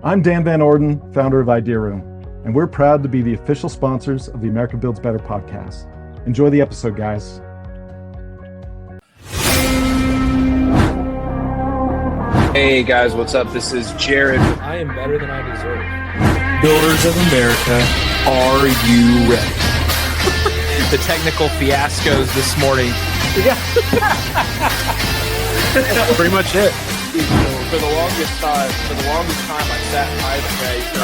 I'm Dan Van Orden, founder of Idea Room, and we're proud to be the official sponsors of the America Builds Better podcast. Enjoy the episode, guys. Hey guys, what's up? This is Jared. I am better than I deserve. Builders of America, are you ready? The technical fiascos this morning. Yeah. That's pretty much it. For the longest time, I sat high the day. So,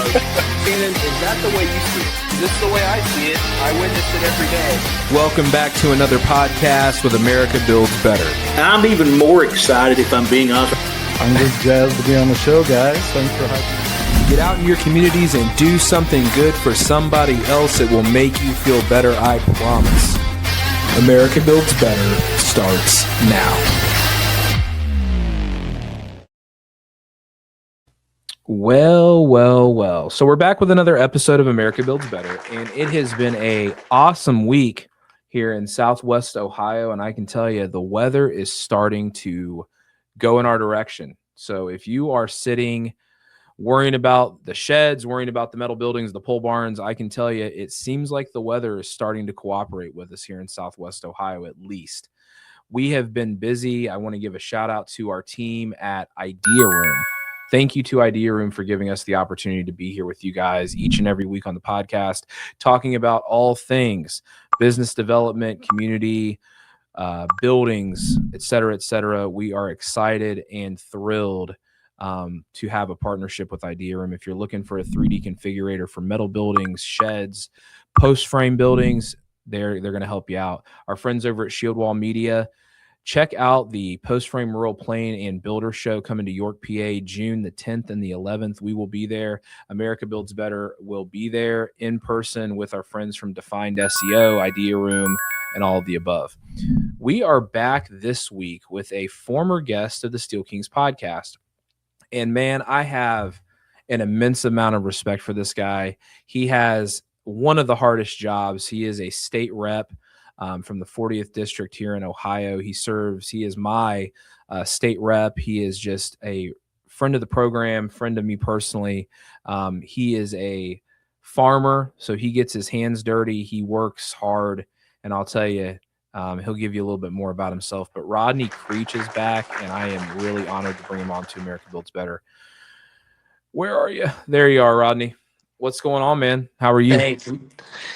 Shannon, is that the way you see it? Is this the way I see it? I witness it every day. Welcome back to another podcast with America Builds Better. I'm even more excited, if I'm being honest. I'm just jazzed to be on the show, guys. Thanks for having me. Get out in your communities and do something good for somebody else. It will make you feel better, I promise. America Builds Better starts now. Well. So we're back with another episode of America Builds Better, and it has been an awesome week here in Southwest Ohio, and I can tell you the weather is starting to go in our direction. So if you are sitting worrying about the sheds, worrying about the metal buildings, the pole barns, I can tell you it seems like the weather is starting to cooperate with us here in Southwest Ohio, at least. We have been busy. I want to give a shout out to our team at Idea Room. Thank you to Idea Room for giving us the opportunity to be here with you guys each and every week on the podcast, talking about all things business development, community, buildings, et cetera. We are excited and thrilled to have a partnership with Idea Room. If you're looking for a 3D configurator for metal buildings, sheds, post frame buildings, they're going to help you out. Our friends over at Shield Wall Media, check out the Post Frame Rural Plane and Builder Show coming to York, PA, June the 10th and the 11th. We will be there. America Builds Better will be there in person with our friends from Defined SEO, Idea Room, and all of the above. We are back this week with a former guest of the Steel Kings podcast. And man, I have an immense amount of respect for this guy. He has one of the hardest jobs. He is a state rep from the 40th district here in Ohio. He is my state rep. He is just a friend of the program, friend of me personally. He is a farmer, so he gets his hands dirty. He works hard, and I'll tell you, he'll give you a little bit more about himself. But Rodney Creech is back, and I am really honored to bring him on to America Builds Better. Where are you? There you are, Rodney. What's going on, man? How are you? Hey,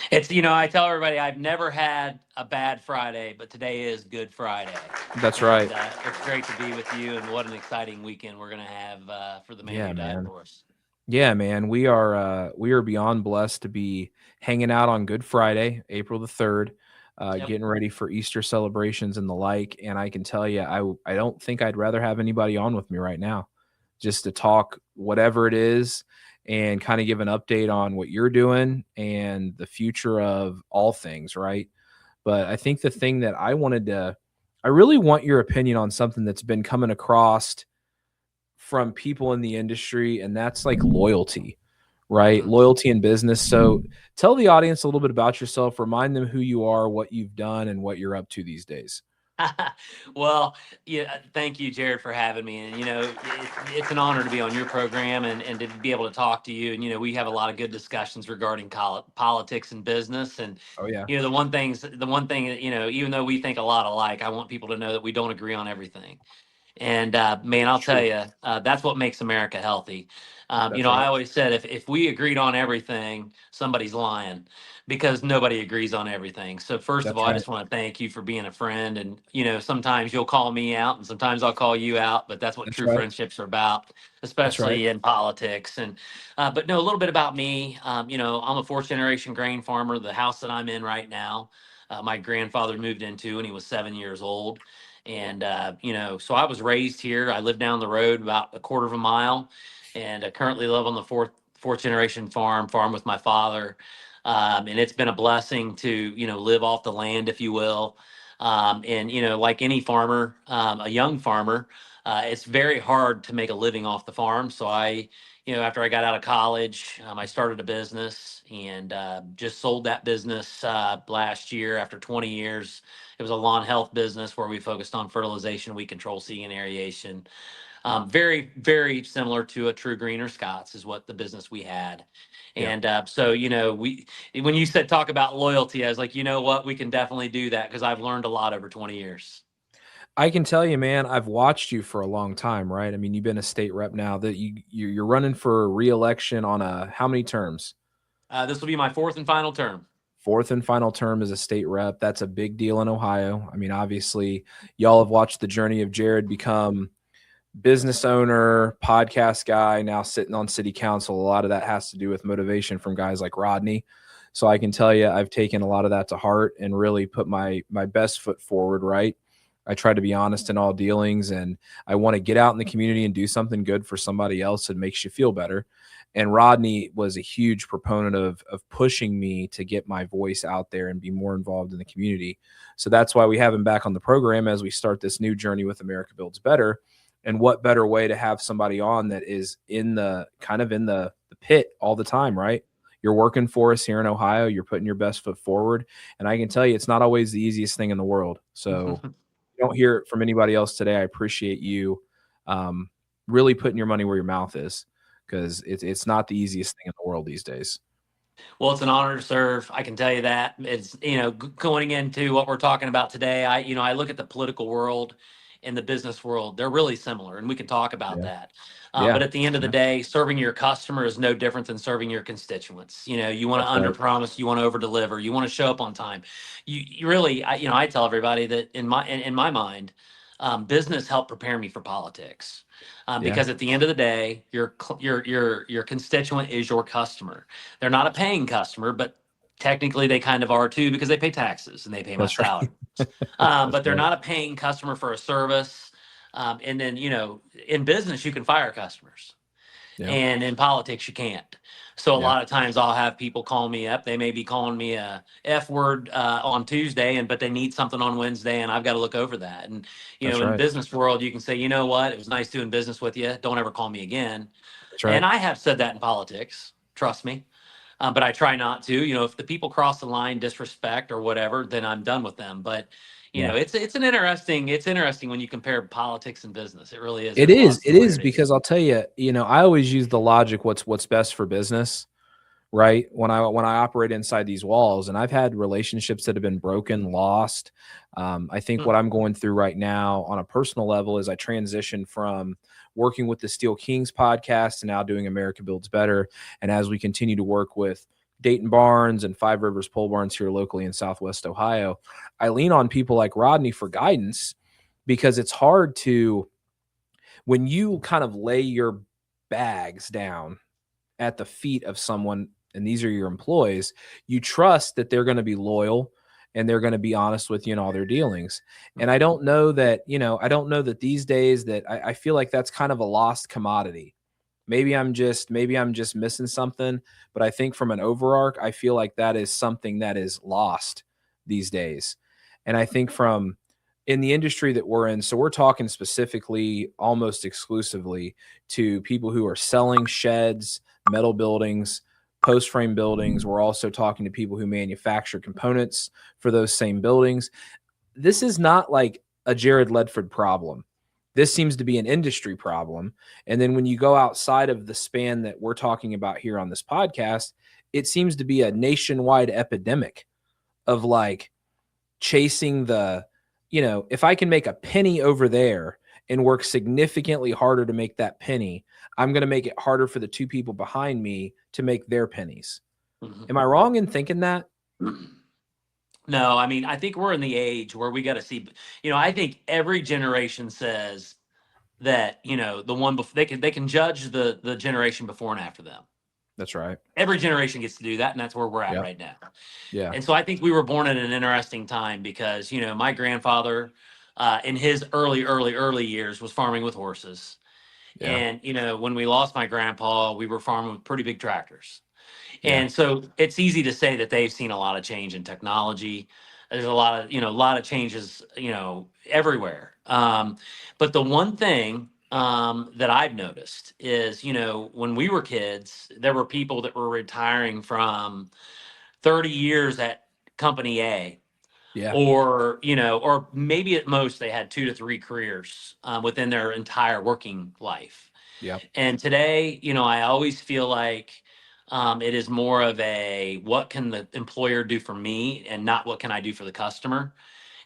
it's I tell everybody I've never had a bad Friday, but today is Good Friday. That's right. It's great to be with you, and what an exciting weekend we're going to have for the man who died for us. Yeah, man. We are beyond blessed to be hanging out on Good Friday, April the 3rd, getting ready for Easter celebrations and the like. And I can tell you, I don't think I'd rather have anybody on with me right now just to talk whatever it is and kind of give an update on what you're doing and the future of all things, right? But I think the thing that I really want your opinion on something that's been coming across from people in the industry, and that's like loyalty, right? Loyalty in business. So tell the audience a little bit about yourself, remind them who you are, what you've done, and what you're up to these days. Well, yeah, thank you, Jared, for having me. And, it's an honor to be on your program and to be able to talk to you. And, we have a lot of good discussions regarding politics and business. And, the one thing that, even though we think a lot alike, I want people to know that we don't agree on everything. And, man, I'll tell you, that's what makes America healthy. Right. I always said if we agreed on everything, somebody's lying, because nobody agrees on everything. So first of all, I just want to thank you for being a friend. And, sometimes you'll call me out and sometimes I'll call you out, but that's what true friendships are about, especially in politics. And, but no, a little bit about me. I'm a fourth generation grain farmer. The house that I'm in right now, my grandfather moved into when he was 7 years old. And, so I was raised here. I live down the road about a quarter of a mile, and I currently live on the fourth generation farm with my father. And it's been a blessing to, live off the land, if you will. And, like any farmer, a young farmer, it's very hard to make a living off the farm. So after I got out of college, I started a business and just sold that business last year after 20 years. It was a lawn health business where we focused on fertilization, weed control, seeding, and aeration. Very, very similar to a True Green or Scott's is what the business we had. Yeah. And so, when you said talk about loyalty, I was like, you know what, we can definitely do that because I've learned a lot over 20 years. I can tell you, man, I've watched you for a long time, right? I mean, you've been a state rep now. That you're running for re-election on how many terms? This will be my fourth and final term. Fourth and final term as a state rep. That's a big deal in Ohio. I mean, obviously, y'all have watched the journey of Jared become business owner, podcast guy, now sitting on city council. A lot of that has to do with motivation from guys like Rodney. So I can tell you, I've taken a lot of that to heart and really put my best foot forward, right? I try to be honest in all dealings, and I want to get out in the community and do something good for somebody else that makes you feel better. And Rodney was a huge proponent of pushing me to get my voice out there and be more involved in the community. So that's why we have him back on the program as we start this new journey with America Builds Better. And what better way to have somebody on that is in the pit all the time, right? You're working for us here in Ohio. You're putting your best foot forward. And I can tell you, it's not always the easiest thing in the world. So you don't hear it from anybody else today. I appreciate you really putting your money where your mouth is, because it's not the easiest thing in the world these days. Well, it's an honor to serve. I can tell you that. It's, going into what we're talking about today, I look at the political world and the business world. They're really similar, and we can talk about that. But at the end of the day, serving your customer is no different than serving your constituents. You want to under promise, you want to over deliver, you want to show up on time. You really, I tell everybody that in my mind, business helped prepare me for politics. Because at the end of the day, your constituent is your customer. They're not a paying customer, but technically they kind of are too, because they pay taxes and they pay my salary. But they're not a paying customer for a service. And then, in business, you can fire customers. Yeah. And in politics, you can't. So a lot of times I'll have people call me up. They may be calling me a F word on Tuesday, but they need something on Wednesday, and I've got to look over that. And, in the business world, you can say, you know what, it was nice doing business with you. Don't ever call me again. That's right. And I have said that in politics, trust me. But I try not to. If the people cross the line, disrespect or whatever, then I'm done with them. But it's interesting when you compare politics and business. It really is. It is because I'll tell you, I always use the logic what's best for business, right? When I operate inside these walls, and I've had relationships that have been broken, lost. I think what I'm going through right now on a personal level is I transitioned from working with the Steel Kings podcast and now doing America Builds Better. And as we continue to work with Dayton Barns and Five Rivers Pole Barns here locally in Southwest Ohio, I lean on people like Rodney for guidance, because it's hard to, when you kind of lay your bags down at the feet of someone, and these are your employees, you trust that they're going to be loyal and they're going to be honest with you in all their dealings. And I don't know that, these days that I feel like that's kind of a lost commodity. Maybe I'm just missing something, but I think from an overarch, I feel like that is something that is lost these days. And I think from in the industry that we're in, so we're talking specifically almost exclusively to people who are selling sheds, metal buildings, post frame buildings. We're also talking to people who manufacture components for those same buildings. This is not like a Jared Ledford problem. This seems to be an industry problem. And then when you go outside of the span that we're talking about here on this podcast, it seems to be a nationwide epidemic of like chasing the, if I can make a penny over there and work significantly harder to make that penny, I'm going to make it harder for the two people behind me to make their pennies. Mm-hmm. Am I wrong in thinking that? No, I mean, I think we're in the age where we got to see, I think every generation says that, the one before they can judge the generation before and after them. That's right. Every generation gets to do that, and that's where we're at right now. Yeah. And so I think we were born at an interesting time because, my grandfather in his early years was farming with horses. Yeah. And, when we lost my grandpa, we were farming with pretty big tractors. Yeah. And so it's easy to say that they've seen a lot of change in technology. There's a lot of changes, everywhere. But the one thing that I've noticed is, when we were kids, there were people that were retiring from 30 years at company A Yeah. or or maybe at most they had 2 to 3 careers within their entire working life. Yeah. And today, I always feel like it is more of a what can the employer do for me and not what can I do for the customer.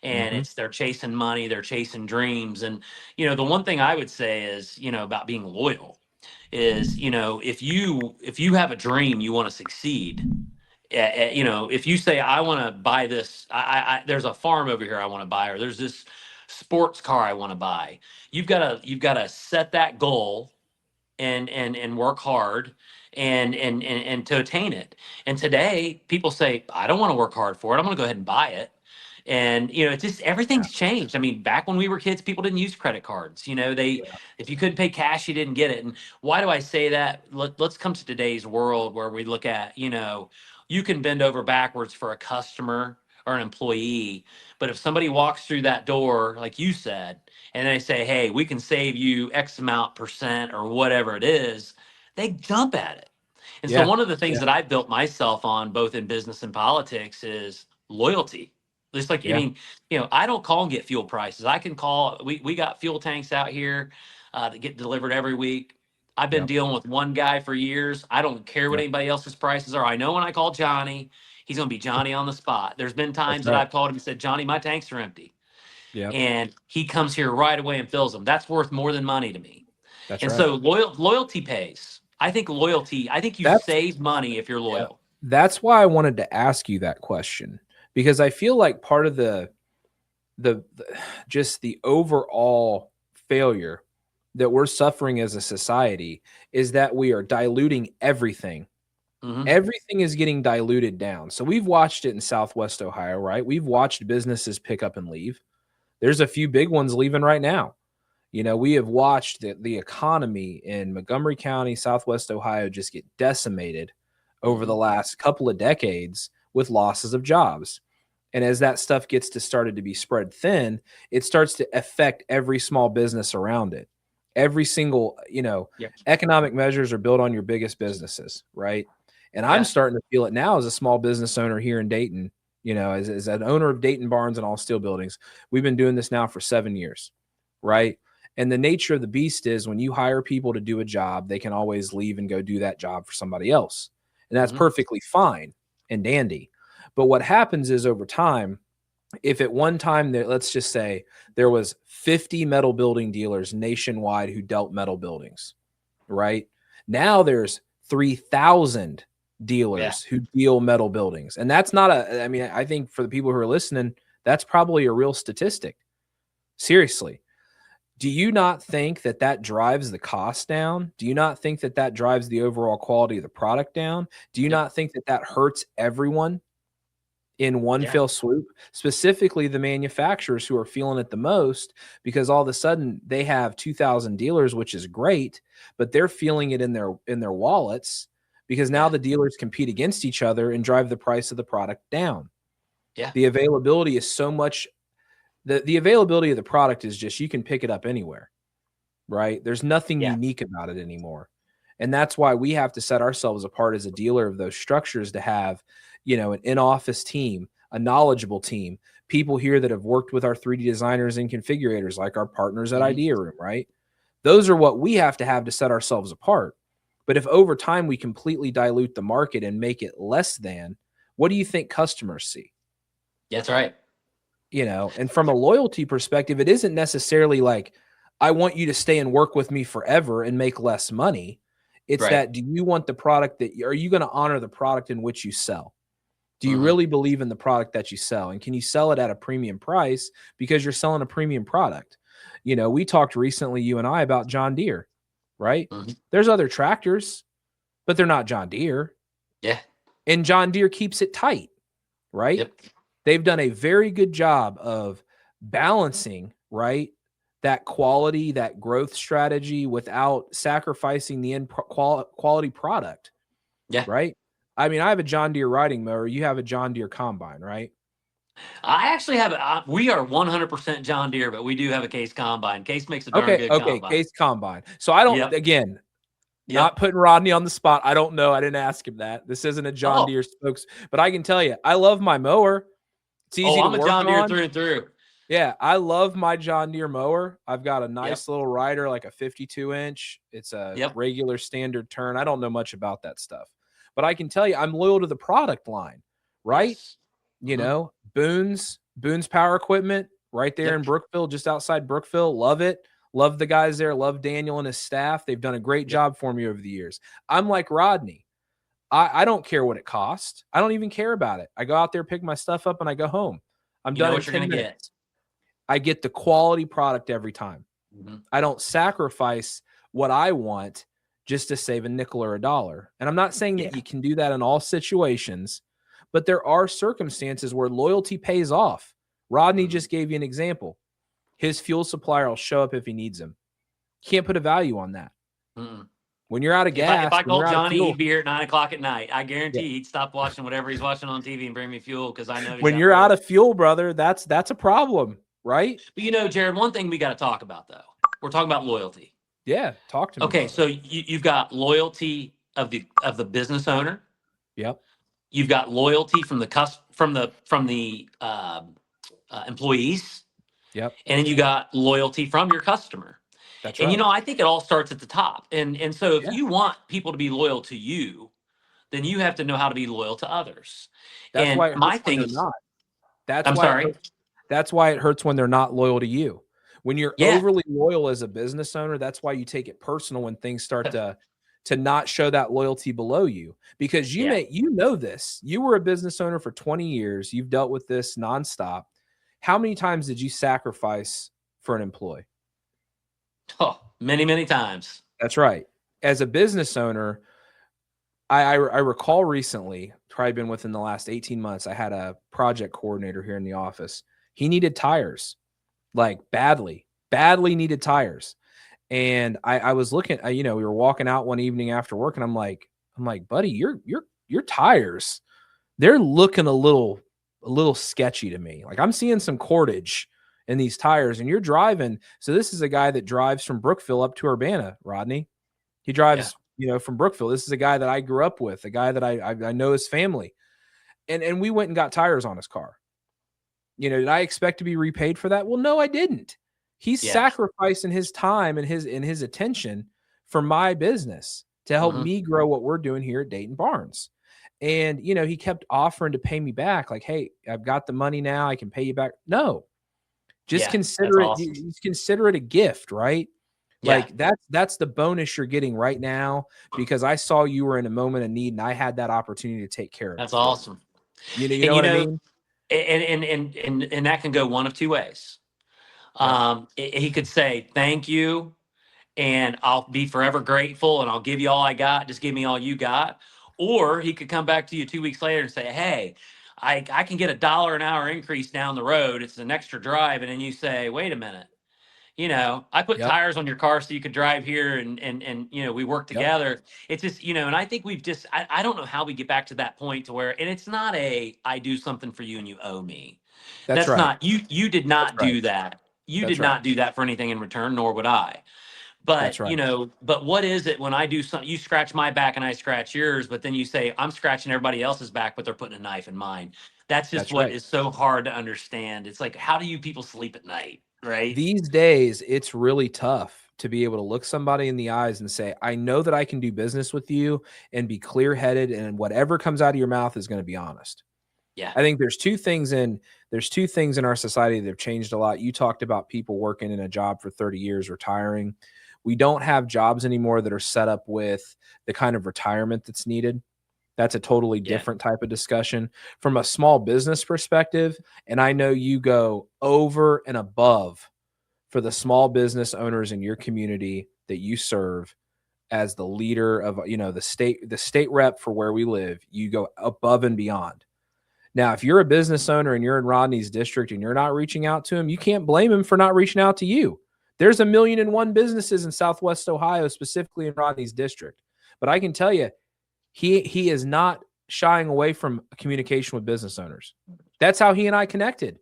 And Mm-hmm. it's they're chasing money, they're chasing dreams. And the one thing I would say is, about being loyal is, if you have a dream, you want to succeed. If you say I want to buy this, there's a farm over here I want to buy, or there's this sports car I want to buy. You've got to set that goal and work hard and to attain it. And today people say, I don't want to work hard for it. I'm going to go ahead and buy it. And it's just everything's changed. I mean, back when we were kids, people didn't use credit cards. If you couldn't pay cash, you didn't get it. And why do I say that? Let's come to today's world where we look at, you can bend over backwards for a customer or an employee, but if somebody walks through that door, like you said, and they say, hey, we can save you X amount percent or whatever it is, they jump at it. And so Yeah. one of the things that I built myself on, both in business and politics, is loyalty. Just like, Yeah. I don't call and get fuel prices. I can call, we got fuel tanks out here that get delivered every week. I've been Yep. dealing with one guy for years. I don't care what Yep. anybody else's prices are. I know when I call Johnny, he's going to be Johnny on the spot. There's been times that right. I've called him and said, Johnny, my tanks are empty. Yeah. And he comes here right away and fills them. That's worth more than money to me. That's And right. so loyalty pays. I think you save money if you're loyal. That's why I wanted to ask you that question, because I feel like part of the just the overall failure that we're suffering as a society is that we are diluting everything. Mhm. Everything is getting diluted down. So we've watched it in Southwest Ohio, right? We've watched businesses pick up and leave. There's a few big ones leaving right now. We have watched the economy in Montgomery County, Southwest Ohio, just get decimated over the last couple of decades with losses of jobs. And as that stuff started to be spread thin, it starts to affect every small business around it. Every single, economic measures are built on your biggest businesses, right? And I'm starting to feel it now as a small business owner here in Dayton, as an owner of Dayton Barns and All Steel Buildings. We've been doing this now for 7 years, right? And the nature of the beast is when you hire people to do a job, they can always leave and go do that job for somebody else. And that's perfectly fine and dandy. But what happens is over time, if at one time, let's just say there was 50 metal building dealers nationwide who dealt metal buildings, right? Now there's 3,000 dealers who deal metal buildings. And that's not I think for the people who are listening, that's probably a real statistic. Seriously. Do you not think that drives the cost down? Do you not think that drives the overall quality of the product down? Do you not think that hurts everyone in one fell swoop? Specifically the manufacturers who are feeling it the most, because all of a sudden they have 2,000 dealers, which is great, but they're feeling it in their wallets because now the dealers compete against each other and drive the price of the product down. Yeah. The availability is so much. The availability of the product is just, you can pick it up anywhere, right? There's nothing unique about it anymore. And that's why we have to set ourselves apart as a dealer of those structures to have, an in-office team, a knowledgeable team, people here that have worked with our 3D designers and configurators, like our partners at Idea Room, right? Those are what we have to set ourselves apart. But if over time we completely dilute the market and make it less than, what do you think customers see? That's right. And from a loyalty perspective, it isn't necessarily like, I want you to stay and work with me forever and make less money. It's that, do you want the product are you going to honor the product in which you sell? Do you really believe in the product that you sell? And can you sell it at a premium price because you're selling a premium product? We talked recently, you and I, about John Deere, right? There's other tractors, but they're not John Deere. Yeah. And John Deere keeps it tight, right? Yep. They've done a very good job of balancing, right, that quality, that growth strategy without sacrificing the end quality product. Yeah. Right. I mean, I have a John Deere riding mower. You have a John Deere combine, right? I actually have we are 100% John Deere, but we do have a Case combine. Case makes a darn good combine. Okay, Case combine. So I don't, again, not putting Rodney on the spot. I don't know. I didn't ask him that. This isn't a John Deere spokes, but I can tell you, I love my mower. It's easy to I'm a work John Deere on. through and through. Yeah, I love my John Deere mower. I've got a nice little rider, like a 52-inch. It's a regular standard turn. I don't know much about that stuff, but I can tell you I'm loyal to the product line, right? Yes. You know, Boone's Power Equipment right there in Brookville, just outside Brookville. Love it. Love the guys there. Love Daniel and his staff. They've done a great job for me over the years. I'm like Rodney. I don't care what it costs. I don't even care about it. I go out there, pick my stuff up, and I go home. I'm done in 10 minutes. I get the quality product every time. I don't sacrifice what I want just to save a nickel or a dollar. And I'm not saying that you can do that in all situations, but there are circumstances where loyalty pays off. Rodney just gave you an example. His fuel supplier will show up if he needs him. Can't put a value on that. When you're out of gas, if I called Johnny, fuel, he'd be here at 9 o'clock at night. I guarantee he'd stop watching whatever he's watching on TV and bring me fuel because I know when you're out of fuel, brother, that's a problem, right? But you know, Jared, one thing we got to talk about though. We're talking about loyalty. Yeah, talk to me. Okay, so you've got loyalty of the business owner. Yep. You've got loyalty from the employees. Yep. And then you got loyalty from your customer. That's and right. you know, I think it all starts at the top. And so if you want people to be loyal to you, then you have to know how to be loyal to others. That's and why it hurts my when thing they're is not. That's why it hurts when they're not loyal to you. When you're overly loyal as a business owner, that's why you take it personal when things start to not show that loyalty below you. Because you know this. You were a business owner for 20 years. You've dealt with this nonstop. How many times did you sacrifice for an employee? Oh, many, many times. That's right. As a business owner, I recall recently, probably been within the last 18 months, I had a project coordinator here in the office. He needed tires, like badly needed tires. And I was looking, we were walking out one evening after work, and I'm like, buddy, your tires, they're looking a little sketchy to me. Like I'm seeing some cordage in these tires, and you're driving. So this is a guy that drives from Brookville up to Urbana, Rodney. He drives, from Brookville. This is a guy that I grew up with, a guy that I know his family. And we went and got tires on his car. Did I expect to be repaid for that? Well, no, I didn't. He's sacrificing his time and his attention for my business to help me grow what we're doing here at Dayton Barnes. And, he kept offering to pay me back. Like, hey, I've got the money now. I can pay you back. No, just consider it. Awesome. Just consider it a gift, right? Like that's the bonus you're getting right now because I saw you were in a moment of need and I had that opportunity to take care of it. That's awesome. You know what I mean? And that can go one of two ways. He could say, thank you, and I'll be forever grateful and I'll give you all I got. Just give me all you got. Or he could come back to you 2 weeks later and say, hey, I can get $1 an hour increase down the road. It's an extra drive. And then you say, wait a minute. I put tires on your car so you could drive here and we work together. It's just, and I think we've just, I don't know how we get back to that point to where, and it's not I do something for you and you owe me. That's right. Not, you did not do that. You did not do that for anything in return, nor would I. But, but what is it when I do something, you scratch my back and I scratch yours, but then you say, I'm scratching everybody else's back, but they're putting a knife in mine. That's just what is so hard to understand. It's like, how do you people sleep at night? Right. These days, it's really tough to be able to look somebody in the eyes and say, I know that I can do business with you and be clear-headed, and whatever comes out of your mouth is going to be honest. Yeah. I think there's two things in our society that have changed a lot. You talked about people working in a job for 30 years, retiring. We don't have jobs anymore that are set up with the kind of retirement that's needed. That's a totally different type of discussion from a small business perspective. And I know you go over and above for the small business owners in your community that you serve as the leader of, the state rep for where we live. You go above and beyond. Now, if you're a business owner and you're in Rodney's district and you're not reaching out to him, you can't blame him for not reaching out to you. There's 1,000,001 businesses in Southwest Ohio, specifically in Rodney's district. But I can tell you, he is not shying away from communication with business owners. That's how he and I connected,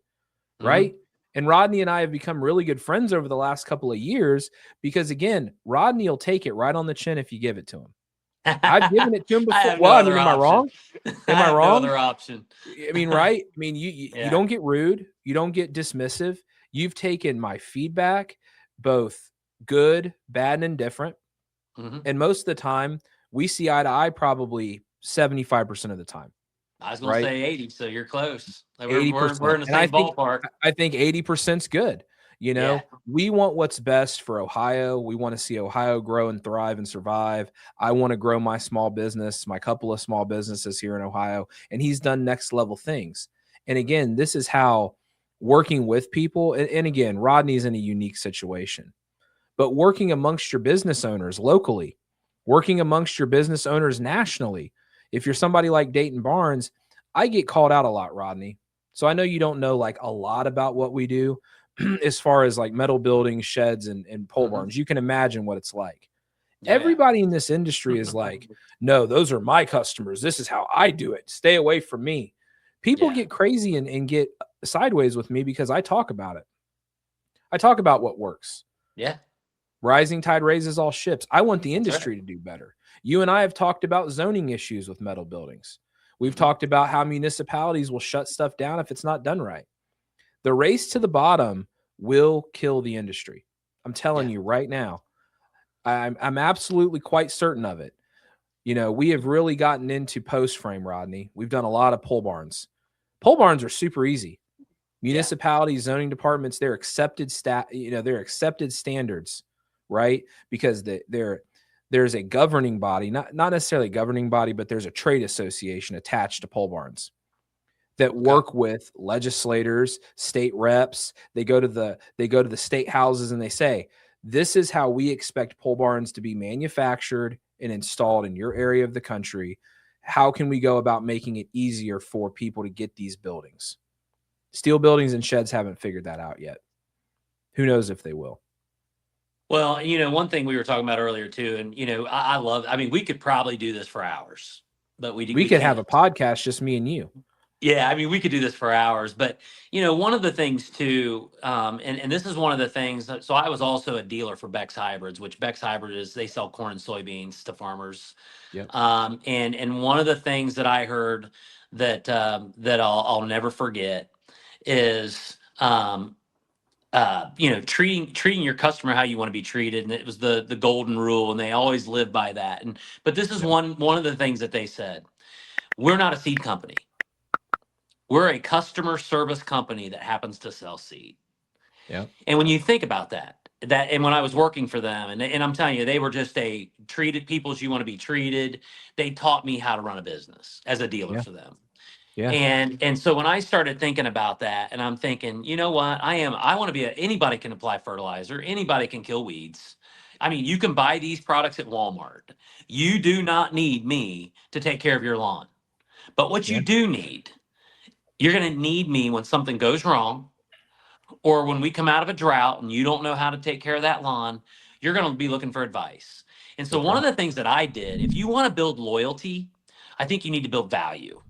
right? And Rodney and I have become really good friends over the last couple of years because, again, Rodney will take it right on the chin if you give it to him. I've given it to him I before. have no Well, I other mean, am I option. wrong? I Am I have no wrong? other option. I mean, right? I mean, you Yeah. don't get rude. You don't get dismissive. You've taken my feedback, both good, bad, and indifferent. Mhm. And most of the time, we see eye to eye probably 75% of the time. I was going to Right? say 80, so you're close. We're 80%. in the And I same think ballpark. 80% is good. You know, Yeah. we want what's best for Ohio. We want to see Ohio grow and thrive and survive. I want to grow my small business, my couple of small businesses here in Ohio. And he's done next level things. And again, this is how working with people, and again, Rodney's in a unique situation, but working amongst your business owners locally, working amongst your business owners nationally. If you're somebody like Dayton Barnes, I get called out a lot, Rodney. So I know you don't know like a lot about what we do as far as like metal buildings, sheds, and pole barns. You can imagine what it's like. Yeah. Everybody in this industry is like, no, those are my customers. This is how I do it. Stay away from me. People get crazy and get sideways with me because I talk about it. I talk about what works. Yeah. Rising tide raises all ships. I want the industry right. to do better. You and I have talked about zoning issues with metal buildings. We've talked about how municipalities will shut stuff down if it's not done right. The race to the bottom will kill the industry. I'm telling you right now. I'm absolutely quite certain of it. You know, we have really gotten into post frame, Rodney. We've done a lot of pole barns. Pole barns are super easy. Municipalities, zoning departments, they're accepted they're accepted standards, right? Because there's a governing body, not necessarily a governing body, but there's a trade association attached to pole barns that work with legislators, state reps. They go to the state houses and they say, this is how we expect pole barns to be manufactured and installed in your area of the country. How can we go about making it easier for people to get these buildings? Steel buildings and sheds haven't figured that out yet. Who knows if they will? Well, one thing we were talking about earlier too, and I mean, we could probably do this for hours, but we could can't. have a podcast, just me and you. Yeah, I mean, we could do this for hours, but one of the things too, and this is one of the things. So I was also a dealer for Beck's Hybrids, which Beck's Hybrid is they sell corn and soybeans to farmers. Yep. And one of the things that I heard that I'll never forget is treating your customer how you want to be treated, and it was the golden rule, and they always live by that. But this is one of the things that they said: we're not a seed company. We're a customer service company that happens to sell seed. Yeah. And when you think about and when I was working for them, and I'm telling you, they were just treated people as you want to be treated. They taught me how to run a business as a dealer for them. Yeah. And so when I started thinking about that, and I'm thinking, you know what, I want to be anybody can apply fertilizer, anybody can kill weeds. I mean, you can buy these products at Walmart. You do not need me to take care of your lawn. But what you do need, you're going to need me when something goes wrong, or when we come out of a drought and you don't know how to take care of that lawn. You're going to be looking for advice. And so one of the things that I did, if you want to build loyalty, I think you need to build value.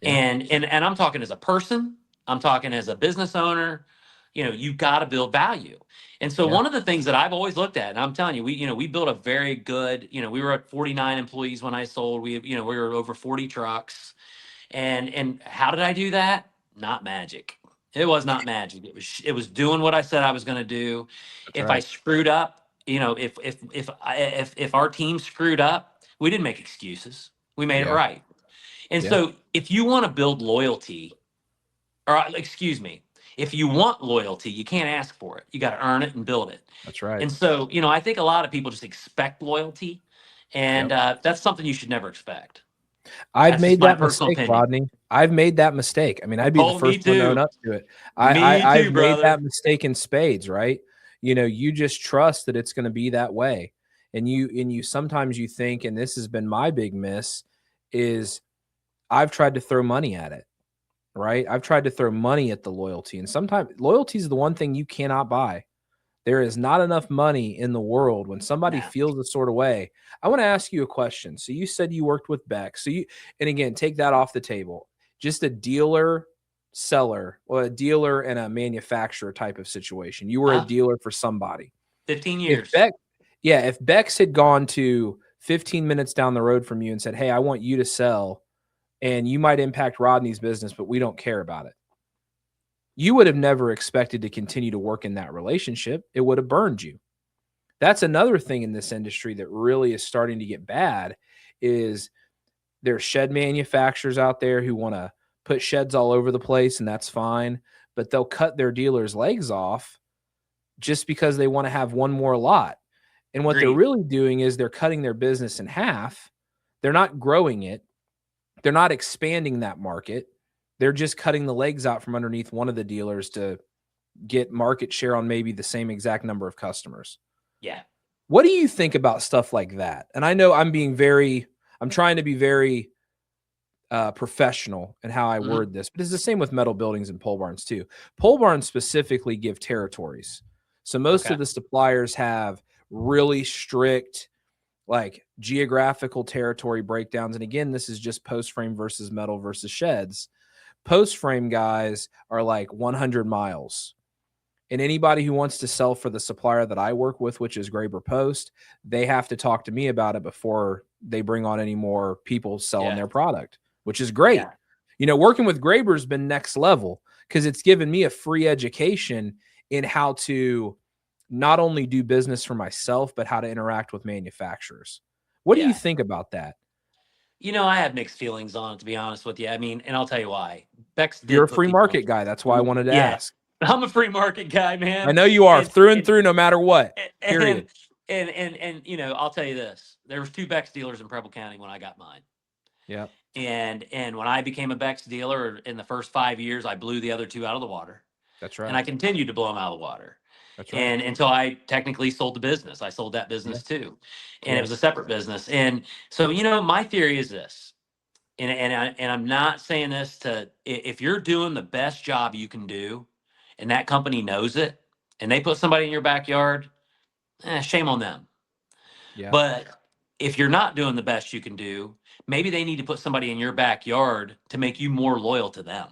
And I'm talking as a person, I'm talking as a business owner, you've got to build value. And so one of the things that I've always looked at, and I'm telling you, we built a very good, we were at 49 employees when I sold. We were over 40 trucks. And how did I do that? Not magic. It was not magic. It was doing what I said I was going to do. If I screwed up, if our team screwed up, we didn't make excuses. We made it right. And so if you want to build loyalty, or excuse me, if you want loyalty, you can't ask for it. You got to earn it and build it. That's right. And so, I think a lot of people just expect loyalty, and that's something you should never expect. I've made that mistake, Rodney. I've made that mistake. I mean, I'd be the first one to own up to it. I've made that mistake in spades, right? You just trust that it's going to be that way. And you sometimes you think, and this has been my big miss, is I've tried to throw money at it, right? I've tried to throw money at the loyalty. And sometimes loyalty is the one thing you cannot buy. There is not enough money in the world when somebody feels the sort of way. I want to ask you a question. So you said you worked with Beck. And again, take that off the table. Just a dealer, seller, or a dealer and a manufacturer type of situation. You were a dealer for somebody. 15 years. If Beck's had gone to 15 minutes down the road from you and said, hey, I want you to sell, and you might impact Rodney's business, but we don't care about it, you would have never expected to continue to work in that relationship. It would have burned you. That's another thing in this industry that really is starting to get bad is there's shed manufacturers out there who want to put sheds all over the place, and that's fine, but they'll cut their dealers' legs off just because they want to have one more lot. And what they're really doing is they're cutting their business in half. They're not growing it. They're not expanding that market. They're just cutting the legs out from underneath one of the dealers to get market share on maybe the same exact number of customers. Yeah. What do you think about stuff like that? And I know I'm trying to be very professional in how I word this, but it's the same with metal buildings and pole barns too. Pole barns specifically give territories. So most of the suppliers have really strict like geographical territory breakdowns. And again, this is just post frame versus metal versus sheds. Post frame guys are like 100 miles. And anybody who wants to sell for the supplier that I work with, which is Graber Post, they have to talk to me about it before they bring on any more people selling their product, which is great. Yeah. You know, working with Graber has been next level because it's given me a free education in how to not only do business for myself, but how to interact with manufacturers. What do you think about that? You know, I have mixed feelings on it, to be honest with you. I mean, and I'll tell you why. You're a free market guy. That's why I wanted to ask. I'm a free market guy, man. I know you are through and through, no matter what. Period. And you know, I'll tell you this: there was 2 Beck's dealers in Preble County when I got mine. Yeah. And when I became a Beck's dealer in the first 5 years, I blew the other 2 out of the water. That's right. And I continued to blow them out of the water. That's right. And until I technically sold the business, I sold that business too, and it was a separate business. And so, you know, my theory is this, and I'm not saying this to, if you're doing the best job you can do, and that company knows it, and they put somebody in your backyard, shame on them. Yeah. But if you're not doing the best you can do, maybe they need to put somebody in your backyard to make you more loyal to them.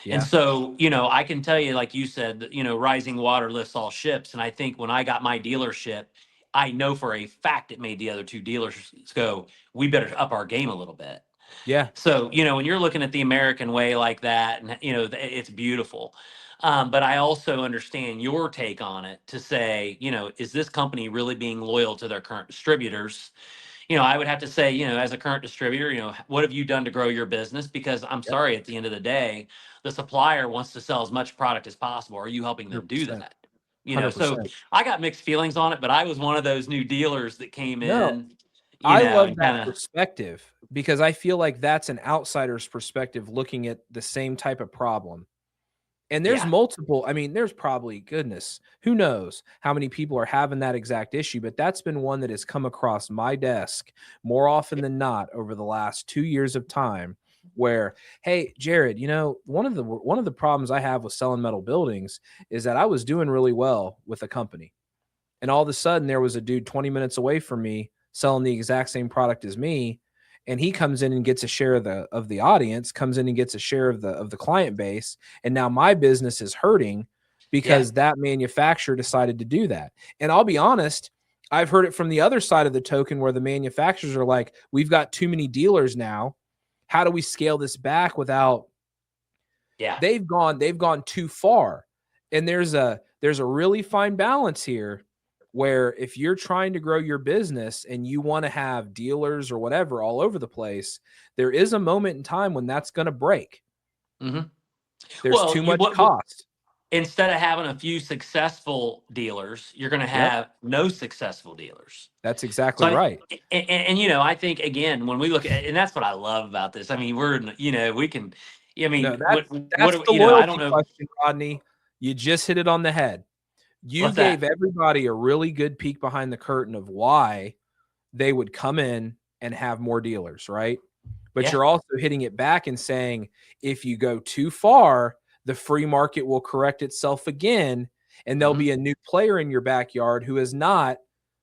Yeah. And so, you know, I can tell you, like you said, you know, rising water lifts all ships. And I think when I got my dealership, I know for a fact it made the other 2 dealers go, we better up our game a little bit. Yeah. So, you know, when you're looking at the American way like that, and, you know, it's beautiful. But I also understand your take on it to say, you know, is this company really being loyal to their current distributors? You know, I would have to say, you know, as a current distributor, you know, what have you done to grow your business? Because I'm sorry, at the end of the day, the supplier wants to sell as much product as possible. Are you helping them do that? You know, 100%. So I got mixed feelings on it, but I was one of those new dealers that came in. I love that perspective because I feel like that's an outsider's perspective looking at the same type of problem. And there's multiple, I mean, there's probably, goodness, who knows how many people are having that exact issue, but that's been one that has come across my desk more often than not over the last 2 years of time where, hey, Jared, you know, one of the problems I have with selling metal buildings is that I was doing really well with a company. And all of a sudden there was a dude 20 minutes away from me selling the exact same product as me. And he comes in and gets a share of the audience, comes in and gets a share of the client base. And now my business is hurting because that manufacturer decided to do that. And I'll be honest, I've heard it from the other side of the token where the manufacturers are like, we've got too many dealers now. How do we scale this back without? Yeah, they've gone too far. And there's a really fine balance here where if you're trying to grow your business and you want to have dealers or whatever all over the place, there is a moment in time when that's going to break. Mm-hmm. There's too much cost. Instead of having a few successful dealers, you're going to have no successful dealers. That's exactly right. And, you know, I think, again, when we look at, and that's what I love about this. I mean, you know, we can, I mean, that's the loyalty question, Rodney. You just hit it on the head. You gave everybody a really good peek behind the curtain of why they would come in and have more dealers, right? But you're also hitting it back and saying, if you go too far, the free market will correct itself again, and there'll be a new player in your backyard who is not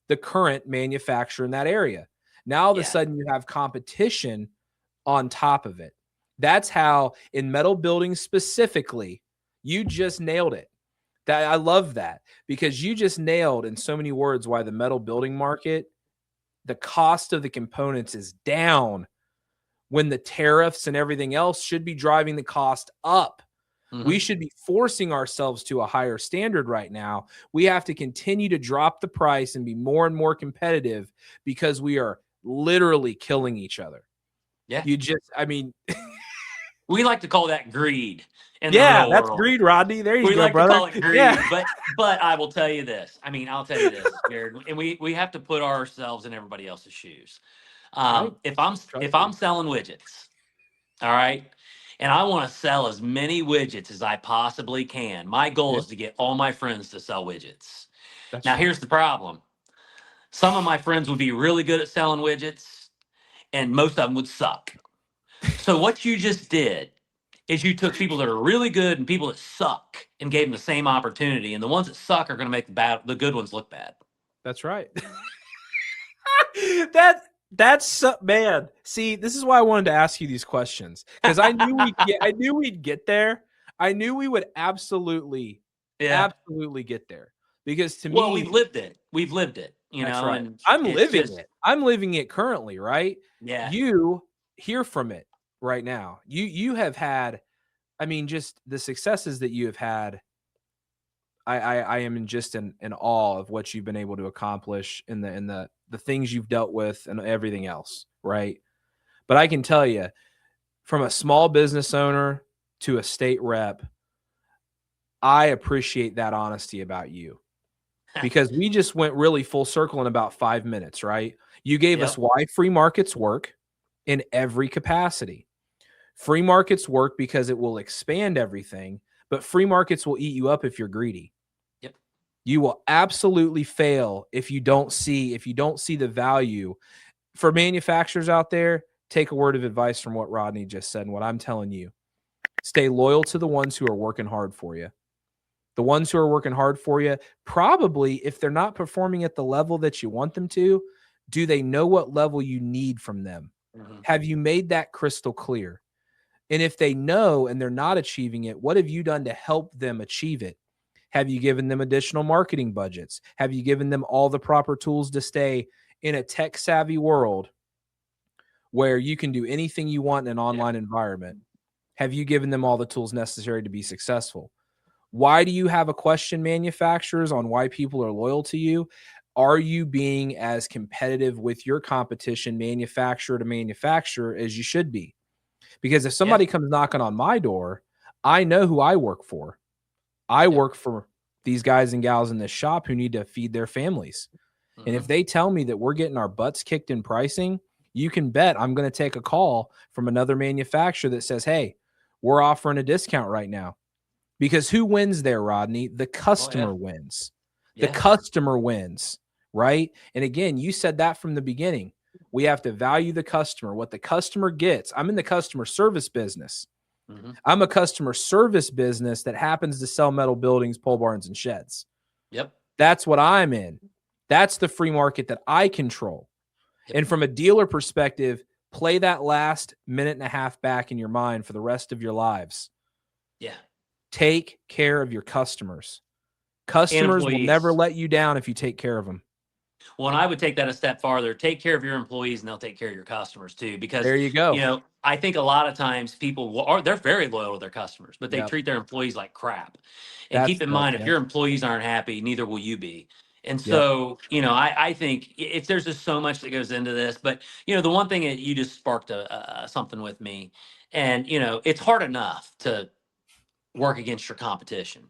the current manufacturer in that area. Now, all of a sudden, you have competition on top of it. That's how, in metal buildings specifically, you just nailed it. I love that because you just nailed in so many words why the metal building market the cost of the components is down when the tariffs and everything else should be driving the cost up. We should be forcing ourselves to a higher standard right now. We have to continue to drop the price and be more and more competitive because we are literally killing each other. Yeah. We like to call that greed in the real that's world. Greed, Rodney. There you we go, like brother. to call it greed, Yeah. but I will tell you this. I'll tell you this, Jared, and we have to put ourselves in everybody else's shoes. If I'm selling widgets, all right, and I want to sell as many widgets as I possibly can, my goal is to get all my friends to sell widgets. Here's the problem. Some of my friends would be really good at selling widgets, and most of them would suck. So what you just did is you took people that are really good and people that suck and gave them the same opportunity, and the ones that suck are going to make the good ones look bad. That's right. That's man. See, this is why I wanted to ask you these questions, because I knew we'd get there. I knew we would absolutely get there, because to me, we've lived it. You know, right. and I'm living it currently, right? Yeah. You hear from it right now. You have had, just the successes that you have had. I am just in awe of what you've been able to accomplish in the things you've dealt with and everything else, right? But I can tell you, from a small business owner to a state rep, I appreciate that honesty about you, because we just went really full circle in about 5 minutes, right? You gave us why free markets work in every capacity. Free markets work because it will expand everything, but free markets will eat you up if you're greedy. You will absolutely fail if you don't see the value. For manufacturers out there, take a word of advice from what Rodney just said and what I'm telling you. Stay loyal to the ones who are working hard for you. The ones who are working hard for you, probably, if they're not performing at the level that you want them to, do they know what level you need from them? Have you made that crystal clear? And if they know and they're not achieving it, what have you done to help them achieve it? Have you given them additional marketing budgets? Have you given them all the proper tools to stay in a tech-savvy world where you can do anything you want in an online environment? Have you given them all the tools necessary to be successful? Why do you have a question, manufacturers, on why people are loyal to you? Are you being as competitive with your competition, manufacturer to manufacturer, as you should be? Because if somebody comes knocking on my door, I know who I work for. I work for these guys and gals in this shop who need to feed their families. And if they tell me that we're getting our butts kicked in pricing, you can bet I'm going to take a call from another manufacturer that says, hey, we're offering a discount right now. Because who wins there, Rodney? The customer wins. The customer wins, right? And again, you said that from the beginning. We have to value the customer, what the customer gets. I'm in the customer service business. I'm a customer service business that happens to sell metal buildings, pole barns, and sheds. That's what I'm in. That's the free market that I control. And from a dealer perspective, play that last minute and a half back in your mind for the rest of your lives. Take care of your customers. Customers will never let you down if you take care of them. Well, and I would take that a step farther. Take care of your employees, and they'll take care of your customers too. Because there you go. You know, I think a lot of times people they're very loyal to their customers, but they treat their employees like crap. And keep in mind, if your employees aren't happy, neither will you be. And so, you know, I think there's just so much that goes into this. But you know, the one thing that you just sparked something with me, and you know, it's hard enough to work against your competition,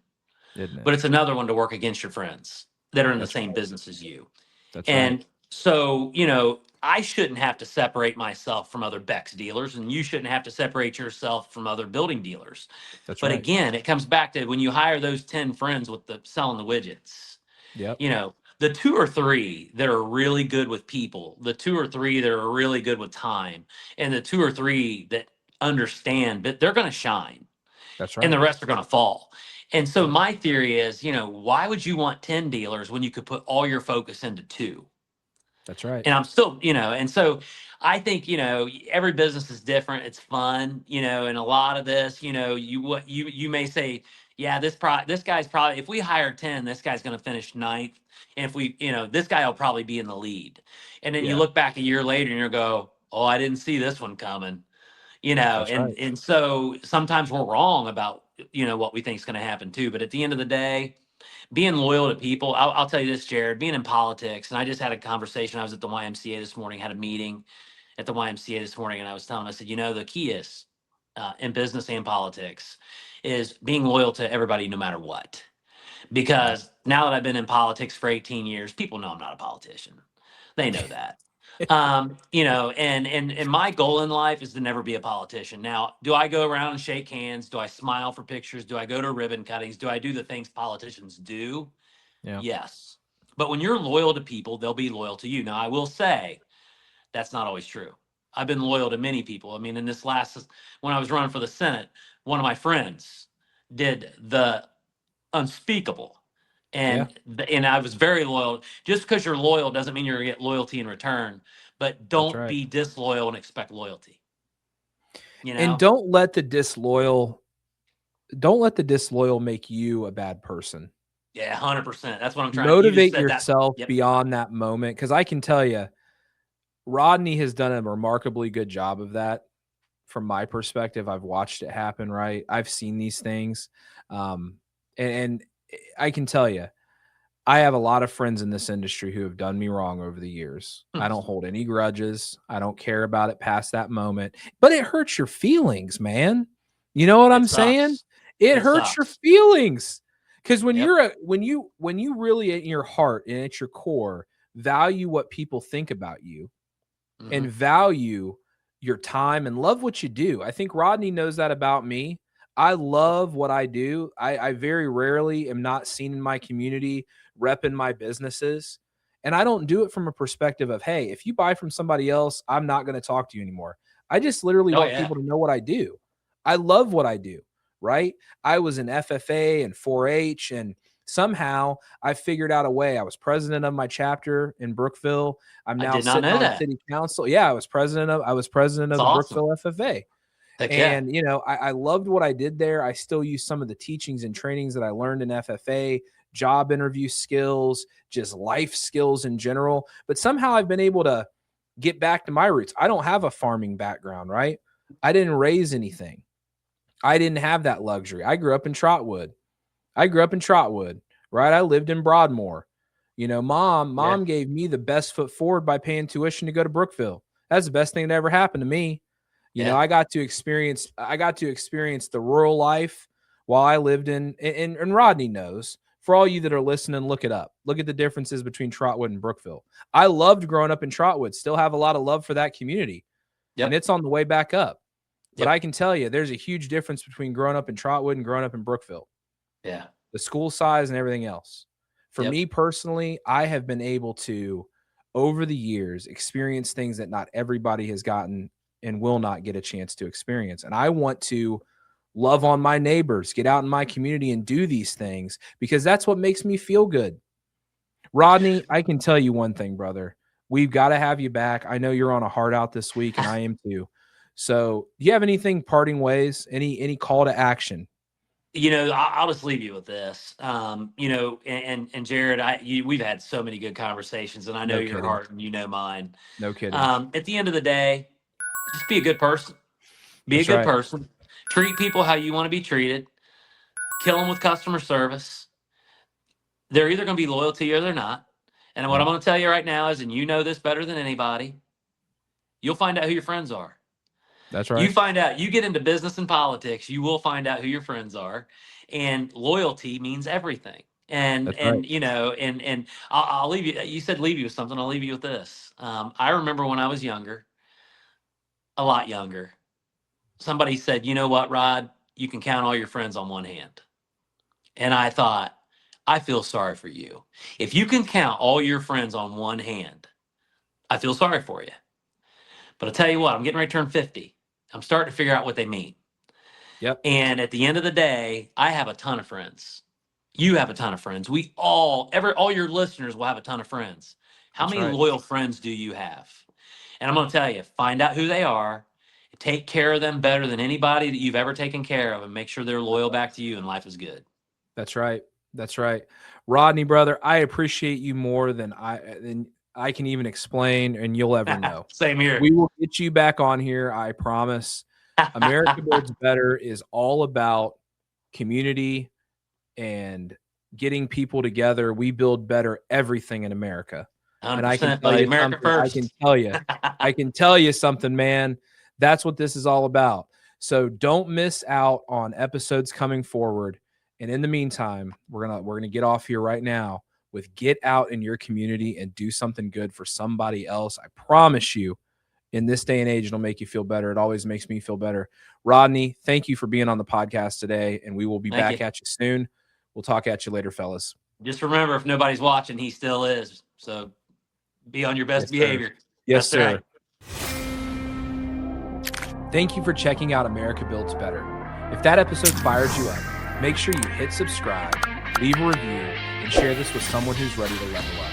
but it's another one to work against your friends that are in the same business as you. And so, you know, I shouldn't have to separate myself from other Bex dealers, and you shouldn't have to separate yourself from other building dealers. But again, it comes back to when you hire those 10 friends with the selling the widgets, you know, the 2 or 3 that are really good with people, the 2 or 3 that are really good with time, and the 2 or 3 that understand that they're going to shine. And the rest are going to fall. And so my theory is, you know, why would you want 10 dealers when you could put all your focus into 2? That's right. And I'm still, you know, and so I think, you know, every business is different. It's fun, you know, and a lot of this, you know, you may say, yeah, this guy's probably, if we hire 10, this guy's going to finish 9th. And if we, you know, this guy will probably be in the lead. And then you Yeah. look back a year later and you go, oh, I didn't see this one coming. That's And right. and so sometimes we're wrong about what we think is going to happen too. But at the end of the day, being loyal to people, I'll tell you this, Jared. Being in politics, and I just had a conversation. I was at the YMCA this morning, had a meeting at the YMCA this morning, and I was telling, I said, the key is in business and politics is being loyal to everybody no matter what. Because now that I've been in politics for 18 years, people know I'm not a politician. They know that. And my goal in life is to never be a politician. Now, do I go around and shake hands? Do I smile for pictures? Do I go to ribbon cuttings? Do I do the things politicians do? Yeah. Yes. But when you're loyal to people, they'll be loyal to you. Now, I will say that's not always true. I've been loyal to many people. I mean, when I was running for the Senate, one of my friends did the unspeakable. And I was very loyal. Just because you're loyal doesn't mean you're gonna get loyalty in return. But don't right. be disloyal and expect loyalty. And don't let the disloyal make you a bad person. Yeah, 100%. That's what I'm trying. Motivate You just said yourself that. Yep. beyond that moment. Because I can tell you, Rodney has done a remarkably good job of that. From my perspective, I've watched it happen. Right, I've seen these things, and I can tell you, I have a lot of friends in this industry who have done me wrong over the years. I don't hold any grudges. I don't care about it past that moment, but it hurts your feelings, man. You know what I'm saying? It hurts your feelings. Because when when you really in your heart and at your core value what people think about you and value your time and love what you do. I think Rodney knows that about me. I love what I do. I very rarely am not seen in my community repping my businesses. And I don't do it from a perspective of, hey, if you buy from somebody else, I'm not going to talk to you anymore. I just literally want people to know what I do. I love what I do, right? I was in FFA and 4-H, and somehow I figured out a way. I was president of my chapter in Brookville. I'm now sitting on city council. Yeah, I was president of the Brookville FFA. And, I loved what I did there. I still use some of the teachings and trainings that I learned in FFA, job interview skills, just life skills in general. But somehow I've been able to get back to my roots. I don't have a farming background, right? I didn't raise anything. I didn't have that luxury. I grew up in Trotwood, right? I lived in Broadmoor. Mom gave me the best foot forward by paying tuition to go to Brookville. That's the best thing that ever happened to me. I got to experience the rural life while I lived and Rodney knows. For all you that are listening, look it up. Look at the differences between Trotwood and Brookville. I loved growing up in Trotwood, still have a lot of love for that community. And it's on the way back up. But I can tell you there's a huge difference between growing up in Trotwood and growing up in Brookville. Yeah. The school size and everything else. For me personally, I have been able to, over the years, experience things that not everybody has gotten and will not get a chance to experience. And I want to love on my neighbors, get out in my community and do these things because that's what makes me feel good. Rodney, I can tell you one thing, brother. We've got to have you back. I know you're on a hard out this week, and I am too. So do you have anything parting ways, any call to action? I'll just leave you with this. And Jared, we've had so many good conversations, and I know your heart and you know mine. No kidding. At the end of the day, just be a good person. Be a good person. Treat people how you want to be treated. Kill them with customer service. They're either going to be loyal to you or they're not. And what I'm going to tell you right now is, and you know this better than anybody, you'll find out who your friends are. That's right. You find out, you get into business and politics, you will find out who your friends are. And loyalty means everything. And I'll leave you, you said leave you with something, I'll leave you with this. I remember when I was younger, a lot younger, somebody said, you know what, Rod, you can count all your friends on one hand. And I thought, I feel sorry for you. If you can count all your friends on one hand, I feel sorry for you. But I'll tell you what, I'm getting ready to turn 50. I'm starting to figure out what they mean. Yep. And at the end of the day, I have a ton of friends. You have a ton of friends. We all your listeners will have a ton of friends. How many loyal friends do you have? And I'm going to tell you, find out who they are, take care of them better than anybody that you've ever taken care of, and make sure they're loyal back to you, and life is good. That's right. Rodney, brother, I appreciate you more than I can even explain and you'll ever know. Same here. We will get you back on here, I promise. America Builds Better is all about community and getting people together. We build better everything in America. And I can tell you America something. first. I can tell you something, man. That's what this is all about. So don't miss out on episodes coming forward. And in the meantime, we're gonna get off here right now with get out in your community and do something good for somebody else. I promise you, in this day and age, it'll make you feel better. It always makes me feel better. Rodney, thank you for being on the podcast today, and we will be back at you soon. We'll talk at you later, fellas. Just remember, if nobody's watching, he still is. So be on your best behavior. Yes, That's sir. Right. Thank you for checking out America Builds Better. If that episode fired you up, make sure you hit subscribe, leave a review, and share this with someone who's ready to level up.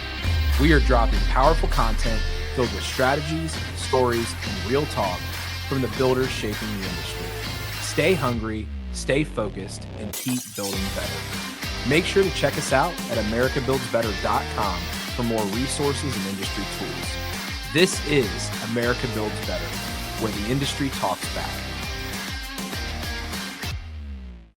We are dropping powerful content filled with strategies, stories, and real talk from the builders shaping the industry. Stay hungry, stay focused, and keep building better. Make sure to check us out at americabuildsbetter.com for more resources and industry tools. This is America Builds Better, where the industry talks back.